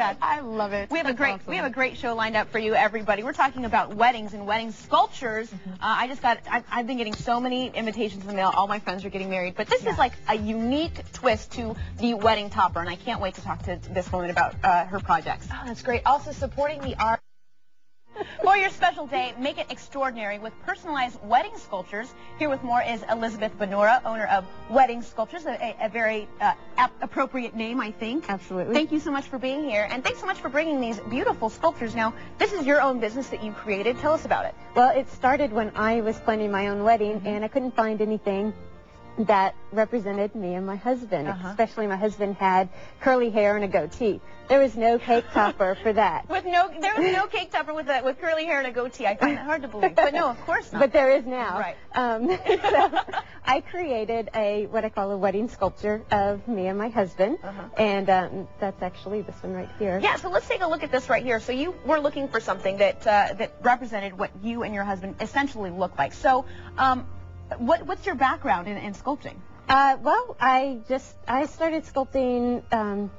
that. I love it. We have a great show lined up for you, everybody. We're talking about weddings and wedding sculptures. I've been getting so many invitations in the mail. All my friends are getting married, but this is like a unique twist to the wedding topper, and I can't wait to talk to this woman about her projects. Oh, that's great. Also supporting the art. For your special day, make it extraordinary with personalized wedding sculptures. Here with more is Elizabeth Bonura, owner of Wedding Sculptures, a very appropriate name, I think. Absolutely. Thank you so much for being here, and thanks so much for bringing these beautiful sculptures. Now, this is your own business that you created. Tell us about it. Well, it started when I was planning my own wedding, and I couldn't find anything that represented me and my husband. Especially my husband had curly hair and a goatee. There was no cake topper for that. There was no cake topper with curly hair and a goatee. I find that hard to believe. But no, of course not. But there is now. Right. So I created what I call a wedding sculpture of me and my husband, and that's actually this one right here. Yeah. So let's take a look at this right here. So you were looking for something that represented what you and your husband essentially look like. So. What's your background in sculpting? Well, I started sculpting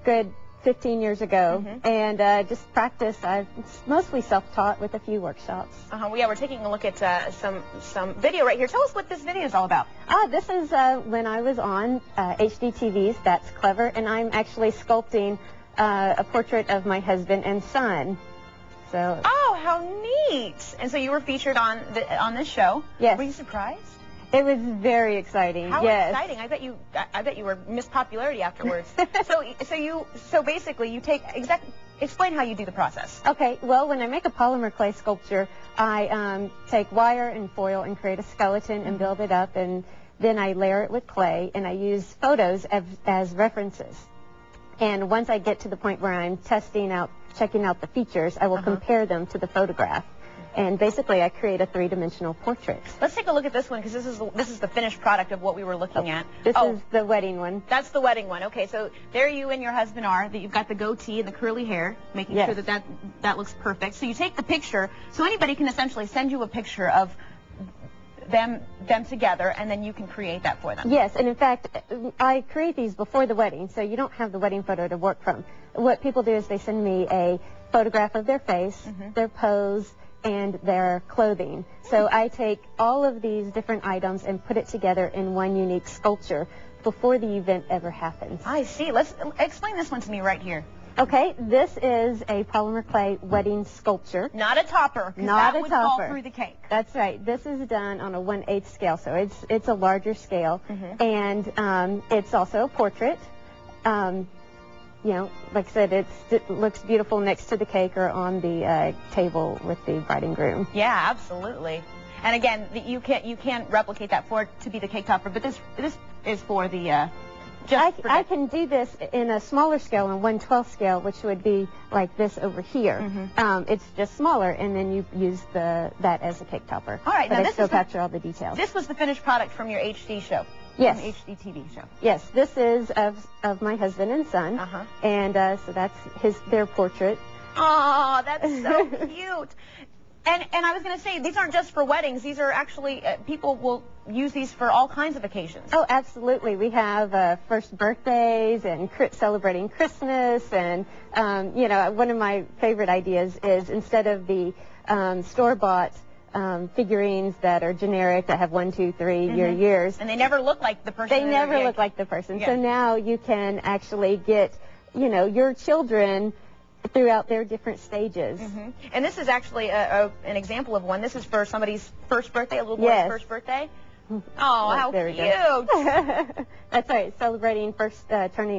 good 15 years ago, and just practice. I'm mostly self-taught with a few workshops. Well, yeah, we're taking a look at some video right here. Tell us what this video is all about. This is when I was on HGTV's That's Clever, and I'm actually sculpting a portrait of my husband and son. So. Oh, how neat! And so you were featured on this show. Yes. Were you surprised? It was very exciting. How exciting! I bet you were Miss Popularity afterwards. so basically you explain how you do the process. Okay. Well, when I make a polymer clay sculpture, I take wire and foil and create a skeleton and build it up, and then I layer it with clay, and I use photos as references. And once I get to the point where I'm checking out the features, I will compare them to the photograph. And basically, I create a three-dimensional portrait. Let's take a look at this one, because this is the finished product of what we were looking at. This is the wedding one. That's the wedding one. Okay, so there you and your husband are. You've got the goatee and the curly hair, making sure that looks perfect. So you take the picture, so anybody can essentially send you a picture of them together, and then you can create that for them. Yes, and in fact, I create these before the wedding, so you don't have the wedding photo to work from. What people do is they send me a photograph of their face, their pose, and their clothing. So I take all of these different items and put it together in one unique sculpture before the event ever happens. I see. Let's explain this one to me right here. Okay, this is a polymer clay wedding sculpture. Not a topper, because that would fall through the cake. That's right. This is done on a 1/8 scale, so it's a larger scale, and it's also a portrait. You know, like I said, it looks beautiful next to the cake or on the table with the bride and groom. Yeah, absolutely. And again, you can't replicate that to be the cake topper, but this is for the. I can do this in a smaller scale, on 1/12 scale, which would be like this over here. It's just smaller, and then you use that as a cake topper. All right, but now I still capture all the details. This was the finished product from your HD show. Yes. From HGTV show. Yes, this is of my husband and son, and so that's their portrait. Oh, that's so cute. And I was going to say, these aren't just for weddings. These are actually, people will use these for all kinds of occasions. Oh, absolutely. We have first birthdays and celebrating Christmas. And, you know, one of my favorite ideas is instead of the store-bought figurines that are generic, that have 1, 2, 3 years. And they never look like the person. They never look like the person. Yeah. So now you can actually get, you know, your children throughout their different stages. And this is actually an example of one. This is for somebody's first birthday, a little boy's first birthday. Oh, how cute. That's right, celebrating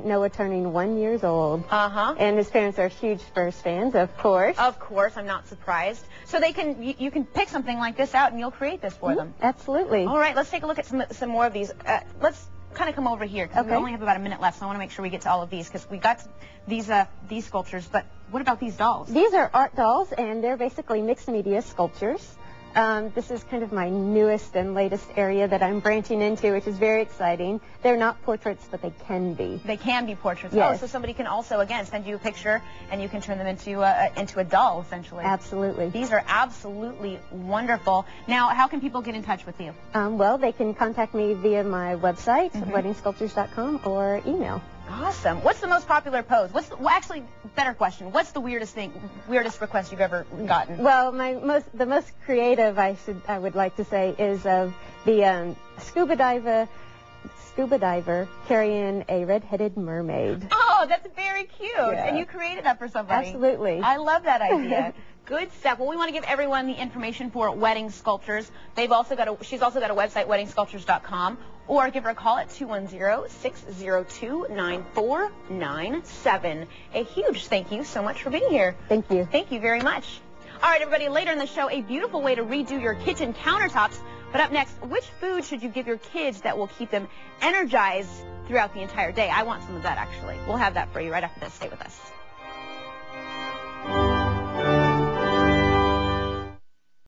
Noah turning 1 year old. And his parents are huge Spurs fans, of course. Of course, I'm not surprised. So you can pick something like this out and you'll create this for them. Absolutely. All right, let's take a look at some more of these. Let's kind of come over here, because we only have about a minute left, so I want to make sure we get to all of these, because we got these sculptures, but what about these dolls? These are art dolls, and they're basically mixed media sculptures. This is kind of my newest and latest area that I'm branching into, which is very exciting. They're not portraits, but they can be. They can be portraits. Yes. Oh, so somebody can also, again, send you a picture, and you can turn them into a doll, essentially. Absolutely. These are absolutely wonderful. Now, how can people get in touch with you? Well, they can contact me via my website, weddingsculptures.com, or email. Awesome. What's the most popular pose? Well, actually, better question. What's the weirdest request you've ever gotten? Well, the most creative, I would like to say, is the scuba diver carrying a red-headed mermaid. Oh, that's very cute. Yeah. And you created that for somebody. Absolutely. I love that idea. Good stuff. Well, we want to give everyone the information for wedding sculptures. She's also got a website, weddingsculptures.com, or give her a call at 210-602-9497. A huge thank you so much for being here. Thank you. Thank you very much. All right, everybody, later in the show, a beautiful way to redo your kitchen countertops. But up next, which food should you give your kids that will keep them energized throughout the entire day? I want some of that, actually. We'll have that for you right after this. Stay with us.